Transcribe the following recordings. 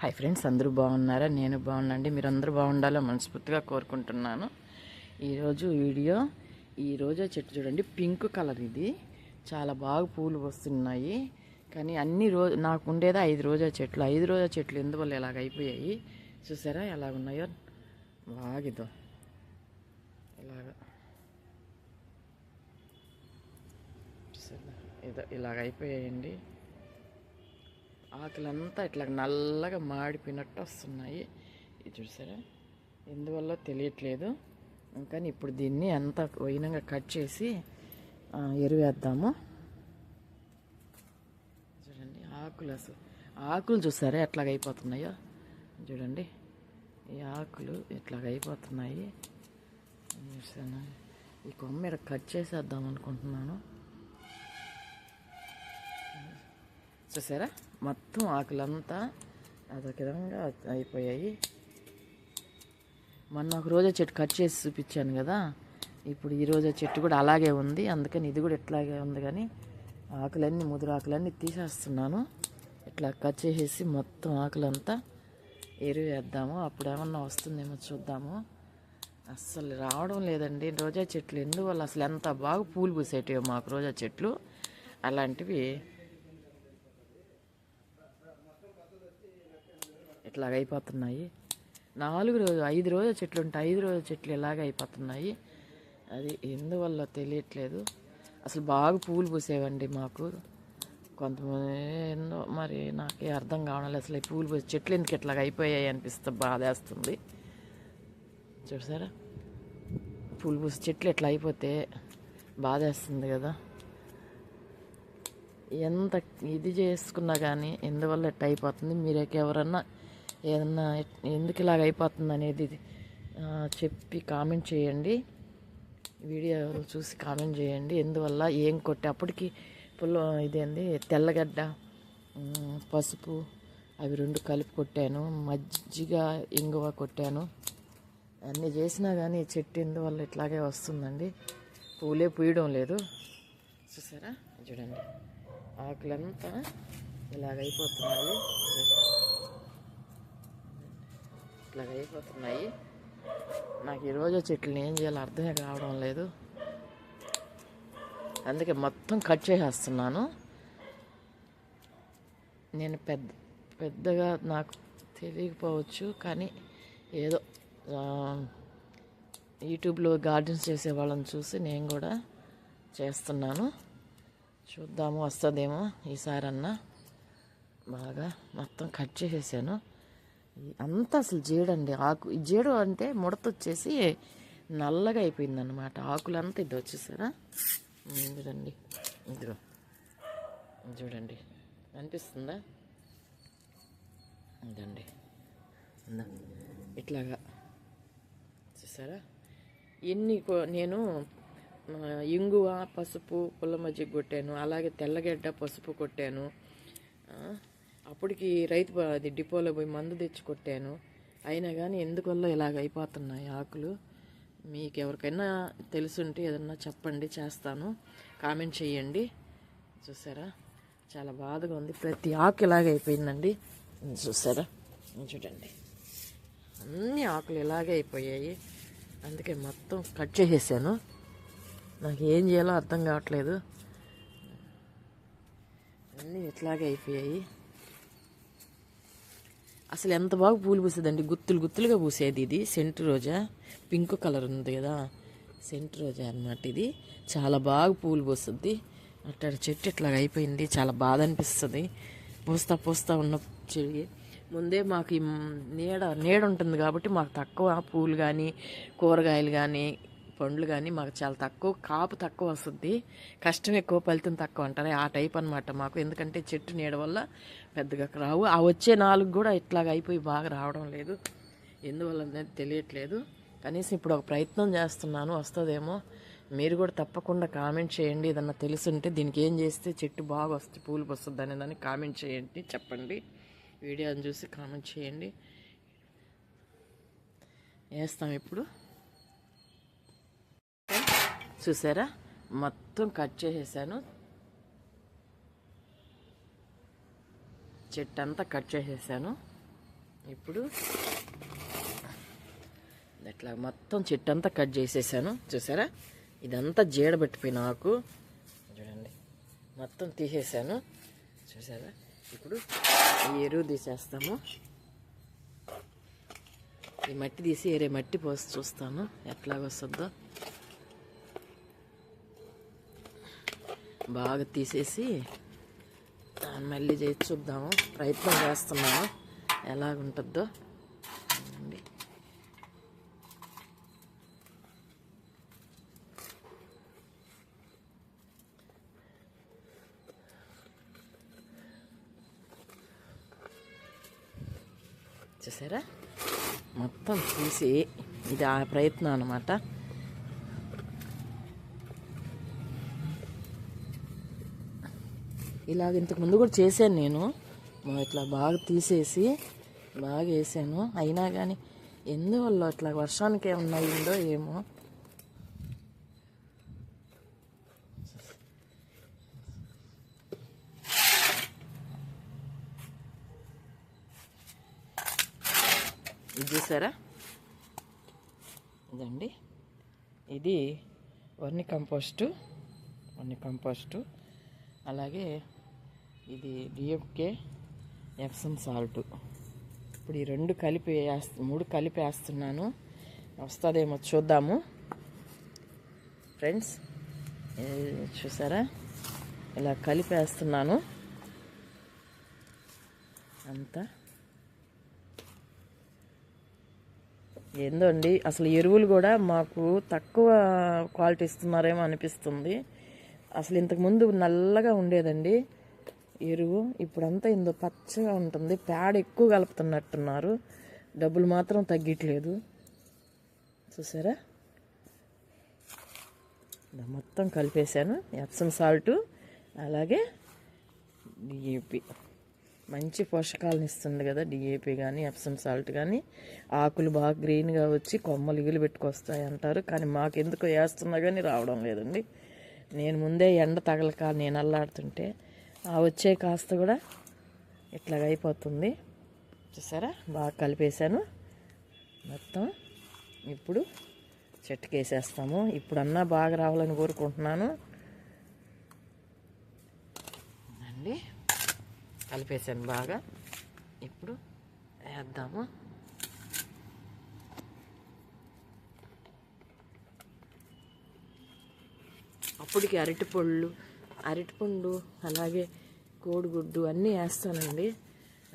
Hi friends, అందరూ బాగున్నారా? నేను బాగున్నాండి. మీరు అందరూ బాగుండాలో మనస్ఫూర్తిగా కోరుకుంటున్నాను. ఈరోజు వీడియో ఈ రోజా చెట్టు చూడండి, పింక్ కలర్. ఇది చాలా బాగా పూలు వస్తున్నాయి. కానీ అన్ని నాకు ఉండేది 5 రోజా చెట్లు. 5 రోజా చెట్లు ఎందువల్ల ఇలాగ అయిపోయాయి చూసారా? ఎలాగ ఉన్నాయో బాగిదో ఇలాగ చూసారా, ఏదో ఇలాగ అయిపోయాయండి. ఆకులంతా ఇట్లా నల్లగా మాడిపోయినట్టు వస్తున్నాయి. ఇది చూసారా, ఎందువల్ల తెలియట్లేదు. కానీ ఇప్పుడు దీన్ని అంతా వైనంగా కట్ చేసి ఎరువేద్దాము. చూడండి ఆకులు చూసారా ఎట్లాగైపోతున్నాయో. చూడండి, ఈ ఆకులు ఎట్లాగైపోతున్నాయి. చూసాను, ఈ కొమ్మ కట్ చేసేద్దాం అనుకుంటున్నాను. చూసారా, మొత్తం ఆకులంతా అదొక విధంగా అయిపోయాయి. మొన్న ఒక రోజా చెట్టు కట్ చేసి చూపించాను కదా, ఇప్పుడు ఈ రోజా చెట్టు కూడా అలాగే ఉంది. అందుకని ఇది కూడా ఇట్లాగే ఉంది. కానీ ఆకులన్నీ, ముదురు ఆకులన్నీ తీసేస్తున్నాను. ఇట్లా కట్ చేసేసి మొత్తం ఆకులంతా ఎరువేద్దాము. అప్పుడు ఏమన్నా వస్తుందేమో చూద్దాము. అస్సలు రావడం లేదండి రోజా చెట్లు. ఎందువల్ల అసలు ఎంత బాగా పూలు పూసేటివో మాకు రోజా చెట్లు. అలాంటివి ఇట్లాగ అయిపోతున్నాయి. 5 రోజా చెట్లు ఉంటాయి. 5 రోజా చెట్లు ఇలాగ అయిపోతున్నాయి. అది ఎందువల్ల తెలియట్లేదు. అసలు బాగా పూలు పూసేవండి మాకు. కొంతమంది ఏందో మరి నాకే అర్థం కావడం లేదు. అసలు ఈ పూలు పూసే చెట్లు ఎందుకు ఇట్లాగ అయిపోయాయి అనిపిస్తే బాధేస్తుంది. చూసారా, పూలు పూసే చెట్లు ఇట్లా అయిపోతే బాధేస్తుంది కదా. ఎంత ఇది చేసుకున్నా కానీ ఎందువల్ల ఇట్లా అయిపోతుంది, మీరెవరన్నా ఏదన్నా ఎందుకు ఇలాగ అయిపోతుంది అనేది చెప్పి కామెంట్ చేయండి. వీడియో చూసి కామెంట్ చేయండి. ఎందువల్ల ఏం కొట్టే అప్పటికి ఇదేంది తెల్లగడ్డ, పసుపు అవి 2 కలిపి కొట్టాను. మజ్జిగ, ఇంగువ కొట్టాను. అన్నీ చేసినా కానీ చెట్టు ఎందువల్ల ఇట్లాగే వస్తుందండి. పూలే పూయడం లేదు. చూసారా, చూడండి ఆకులంతా ఇలాగైపోతున్నాయి. ఇట్లాగైపోతున్నాయి. నాకు ఈ రోజా చెట్లను ఏం చేయాలో అర్థమే కావడం లేదు. అందుకే మొత్తం కట్ చేసేస్తున్నాను. నేను పెద్దగా నాకు తెలియకపోవచ్చు, కానీ ఏదో యూట్యూబ్లో గార్డెన్స్ చేసే వాళ్ళని చూసి నేను కూడా చేస్తున్నాను. చూద్దాము వస్తుందేమో ఈసారన్నా. బాగా మొత్తం కట్ చేసేసాను. అంతా అసలు జేడండి. ఆకు జేడు అంటే ముడత వచ్చేసి నల్లగా అయిపోయింది అన్నమాట. ఆకులంతా ఇది వచ్చేసారా. చూడండి, ఇదిగో చూడండి, అనిపిస్తుందా? ఇదండి, ఇట్లాగా చూసారా. నేను ఇంగువ, పసుపు, పుల్ల మజ్జిగ కొట్టాను. అలాగే తెల్లగడ్డ, పసుపు కొట్టాను. అప్పటికి అది డిపోలో పోయి మందు తెచ్చి కొట్టాను. అయినా కానీ ఎందువల్ల ఇలాగ అయిపోతున్నాయి ఆకులు. మీకు ఎవరికైనా తెలుసుంటే ఏదన్నా చెప్పండి, చేస్తాను. కామెంట్ చేయండి. చూసారా, చాలా బాధగా ఉంది. ప్రతి ఆకు ఇలాగ అయిపోయిందండి. చూసారా, చూడండి, అన్ని ఆకులు ఇలాగే అయిపోయాయి. అందుకే మొత్తం కట్ చేసేసాను. నాకు ఏం చేయాలో అర్థం కావట్లేదు. అన్నీ ఇట్లాగే అయిపోయాయి. అసలు ఎంత బాగా పూలు పూసేదండి. గుత్తులుగా పూసేది. ఇది సెంటు రోజా, పింక్ కలర్ ఉంది కదా, సెంటు రోజా అన్నమాట. ఇది చాలా బాగా పూలు పూస్తుంది. అట్లా చెట్టు ఇట్లాగ అయిపోయింది. చాలా బాధ అనిపిస్తుంది. పూస్తా ఉన్న చెయ్యి. ముందే మాకు ఈ నీడ ఉంటుంది కాబట్టి మాకు తక్కువ పూలు కానీ, కూరగాయలు కానీ, పండ్లు కానీ మాకు చాలా తక్కువ. కాపు తక్కువ వస్తుంది, కష్టం ఎక్కువ, ఫలితం తక్కువ అంటారు. ఆ టైప్ అనమాట మాకు. ఎందుకంటే చెట్టు నీడ వల్ల పెద్దగా రావు. ఆ వచ్చే 4 కూడా ఇట్లాగ అయిపోయి బాగా రావడం లేదు. ఎందువల్ల అనేది తెలియట్లేదు. కనీసం ఇప్పుడు ఒక ప్రయత్నం చేస్తున్నాను, వస్తుందేమో. మీరు కూడా తప్పకుండా కామెంట్ చేయండి. ఏదన్నా తెలుసుంటే దీనికి ఏం చేస్తే చెట్టు బాగా వస్తుంది, పూలు వస్తుంది అనే దాన్ని కామెంట్ చేయండి, చెప్పండి. వీడియోని చూసి కామెంట్ చేయండి. వేస్తాం ఇప్పుడు. చూసారా, మొత్తం కట్ చేసేసాను. చెట్టు అంతా కట్ చేసేసాను. ఇప్పుడు ఇట్లా మొత్తం చెట్టు అంతా కట్ చేసేసాను. చూసారా, ఇదంతా జీడబెట్టిపోయిన ఆకు చూడండి, మొత్తం తీసేసాను. చూసారా, ఇప్పుడు ఈ ఎరువు తీసేస్తాము. ఈ మట్టి తీసి వేరే మట్టి పోసి చూస్తాను ఎట్లాగొస్తుందో. బాగా తీసేసి మళ్ళీ చేసి చూద్దాము. ప్రయత్నం చేస్తున్నాము ఎలాగుంటుందో. చూసారా, మొత్తం తీసి ఇది ఆ ప్రయత్నం అన్నమాట. ఇలాగ ఇంతకు ముందు కూడా చేశాను నేను. ఇట్లా బాగా తీసేసి బాగా వేసాను. అయినా కానీ ఎందువల్ల ఇట్లా వర్షానికి ఏమన్నా అయిందో ఏమో. ఇది చూసారా, ఇదండి, ఇది వర్మి కంపోస్టు, అలాగే ఇది డిఎఫ్కే ఎప్సమ్ సాల్ట్. ఇప్పుడు ఈ 2 కలిపి 3 కలిపి వేస్తున్నాను. వస్తుందేమో చూద్దాము ఫ్రెండ్స్. చూసారా, ఇలా కలిపి వేస్తున్నాను అంతా. ఏందో అండి, అసలు ఎరువులు కూడా మాకు తక్కువ క్వాలిటీ ఇస్తున్నారేమో అనిపిస్తుంది. అసలు ఇంతకుముందు నల్లగా ఉండేదండి ఎరువు, ఇప్పుడంతా ఇందో పచ్చగా ఉంటుంది. పేడ ఎక్కువ కలుపుతున్నట్టున్నారు, డబ్బులు మాత్రం తగ్గట్లేదు. చూసారా, మొత్తం కలిపేశాను. ఎప్సమ్ సాల్ట్ అలాగే డిఏపి మంచి పోషకాలను ఇస్తుంది కదా డిఏపి కానీ ఎప్సమ్ సాల్ట్ కానీ. ఆకులు బాగా గ్రీన్గా వచ్చి కొమ్మలు ఇగులు పెట్టుకొస్తాయి అంటారు, కానీ మాకు ఎందుకో వేస్తున్నా కానీ రావడం లేదండి. నేను ముందే ఎండ తగలక నేను అల్లాడుతుంటే ఆ వచ్చే కాస్త కూడా ఇట్లాగ అయిపోతుంది. చూసారా, బాగా కలిపేశాను మొత్తం. ఇప్పుడు చెట్టుకి వేసేస్తాము. ఇప్పుడన్నా బాగా రావాలని కోరుకుంటున్నాను అండి. కలిపేసాను బాగా. ఇప్పుడు వేద్దాము. అప్పటికి అరటిపండు అలాగే కోడిగుడ్డు అన్నీ వేస్తానండి.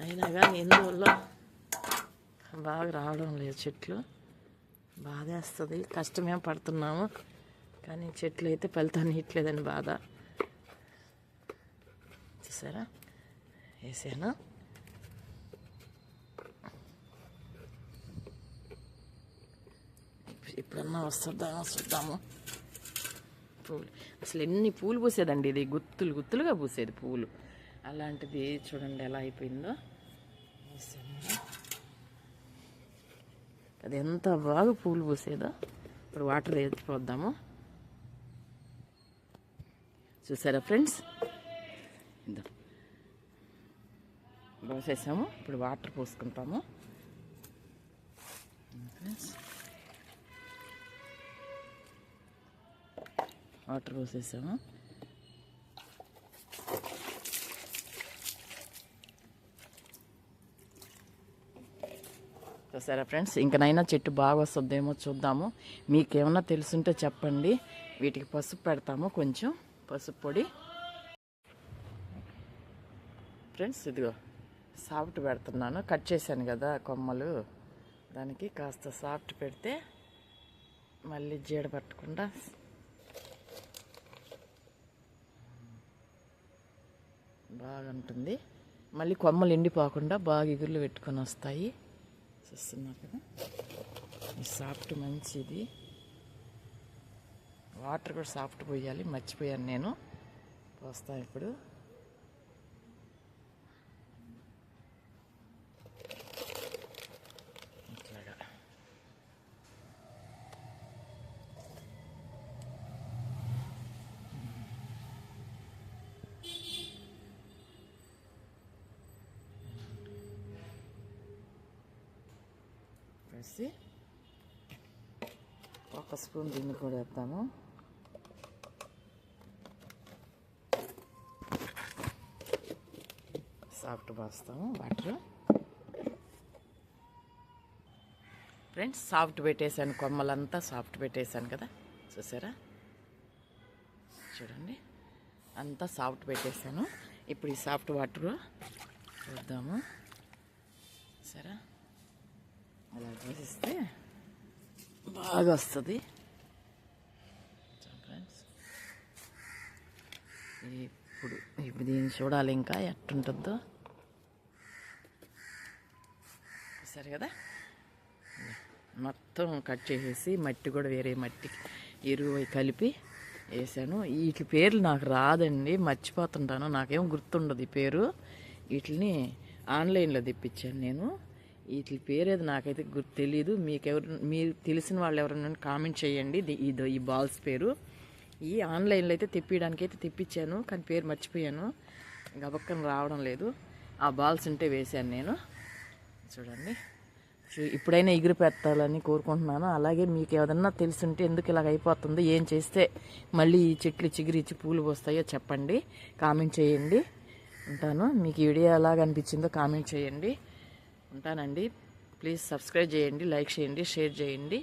అయినా కానీ ఎందువల్ల బాగా రావడం లేదు చెట్లు. బాధ వేస్తుంది, కష్టమే పడుతున్నాము, కానీ చెట్లు అయితే ఫలితాన్ని ఇట్లేదని బాధ. చూసారా, వేసాను. ఇప్పుడన్నా వస్తుందా చూద్దాము. పూలు అసలు ఎన్ని పూలు పూసేదండి, ఇది గుత్తులుగా పూసేది పూలు. అలాంటిది చూడండి ఎలా అయిపోయిందో. అది ఎంత బాగా పూలు పూసేదో. ఇప్పుడు వాటర్ వేసిపోద్దాము. చూసారా ఫ్రెండ్స్, ఇందా పోసేసాము. ఇప్పుడు వాటర్ పోసుకుంటాము ఫ్రెండ్స్. వాటర్ పోసేసాము. చూసారా ఫ్రెండ్స్, ఇంకనైనా చెట్టు బాగా వస్తుందేమో చూద్దాము. మీకేమన్నా తెలుసుంటే చెప్పండి. వీటికి పసుపు పెడతాము, కొంచెం పసుపు పొడి ఫ్రెండ్స్. ఇదిగో సాఫ్ట్ పెడుతున్నాను, కట్ చేశాను కదా కొమ్మలు, దానికి కాస్త సాఫ్ట్ పెడితే మళ్ళీ జీడ పట్టకుండా బాగుంటుంది. మళ్ళీ కొమ్మలు ఎండిపోకుండా బాగా ఇగుర్లు పెట్టుకొని వస్తాయి. చూస్తున్నారు కదా, ఈ సాఫ్ట్ మంచిది. వాటర్ కూడా సాఫ్ట్ పోయాలి, మర్చిపోయాను నేను. పోస్తాను ఇప్పుడు. ఇట్లాగా వేసి ఒక స్పూన్ దీన్ని కూడా వేద్దాము. సాఫ్ట్ పోస్తాము వాటర్. ఫ్రెండ్స్, సాఫ్ట్ పెట్టేశాను, కొమ్మలంతా సాఫ్ట్ పెట్టేశాను కదా, చూసారా? చూడండి, అంతా సాఫ్ట్ పెట్టేశాను. ఇప్పుడు ఈ సాఫ్ట్ వాటర్ చూద్దాము. సరే, అలా వేసిస్తే బాగా వస్తుంది. ఫ్రెండ్స్, ఇప్పుడు దీన్ని చూడాలి ఇంకా ఎట్టుంటుందో. సరే కదా, మొత్తం కట్ చేసేసి మట్టి కూడా వేరే మట్టి ఎరువు కలిపి వేసాను. వీటి పేర్లు నాకు రాదండి, మర్చిపోతుంటాను, నాకేం గుర్తుండదు ఈ పేరు. వీటిని ఆన్లైన్లో తెప్పించాను నేను. వీటి పేరు ఏది నాకైతే తెలీదు. మీరు తెలిసిన వాళ్ళు ఎవరైనా కామెంట్ చేయండి ఈ బాల్స్ పేరు. ఈ ఆన్లైన్లో అయితే తెప్పించడానికి అయితే తెప్పించాను, కానీ పేరు మర్చిపోయాను, గబక్కన రావడం లేదు. ఆ బాల్స్ ఉంటే వేశాను నేను. చూడండి, ఇప్పుడైనా ఎగురు పెట్టాలని కోరుకుంటున్నాను. అలాగే మీకు ఏదన్నా తెలుసుంటే ఎందుకు ఇలాగ అయిపోతుందో, ఏం చేస్తే మళ్ళీ ఈ చెట్లు చిగురిచ్చి పూలు పోస్తాయో చెప్పండి, కామెంట్ చేయండి. ఉంటాను. మీకు ఈ వీడియో ఎలాగ అనిపించిందో కామెంట్ చేయండి. ఉంటానండి. ప్లీజ్ సబ్స్క్రైబ్ చేయండి, లైక్ చేయండి, షేర్ చేయండి.